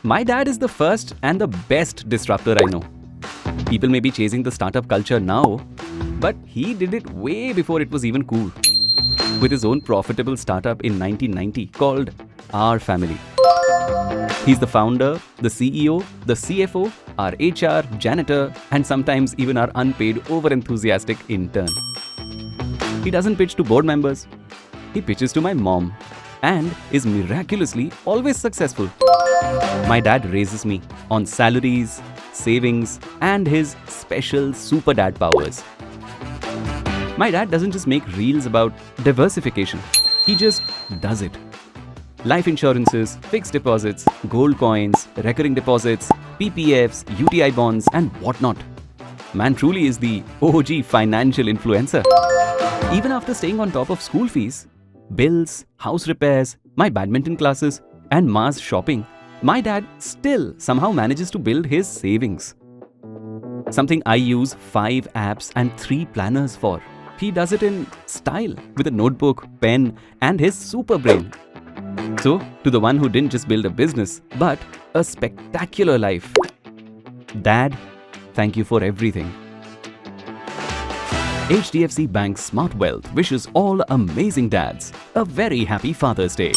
My dad is the first and the best disruptor I know. People may be chasing the startup culture now, but he did it way before it was even cool. With his own profitable startup in 1990 called Our Family. He's the founder, the CEO, the CFO, our HR, janitor, and sometimes even our unpaid over-enthusiastic intern. He doesn't pitch to board members. He pitches to my mom and is miraculously always successful. My dad raises me on salaries, savings, and his special super dad powers. My dad doesn't just make reels about diversification. He just does it. Life insurances, fixed deposits, gold coins, recurring deposits, PPFs, UTI bonds, and whatnot. Man truly is the OG financial influencer. Even after staying on top of school fees, bills, house repairs, my badminton classes, and mass shopping, my dad still somehow manages to build his savings. Something I use 5 apps and 3 planners for. He does it in style with a notebook, pen, and his super brain. So, to the one who didn't just build a business, but a spectacular life. Dad, thank you for everything. HDFC Bank Smart Wealth wishes all amazing dads a very happy Father's Day.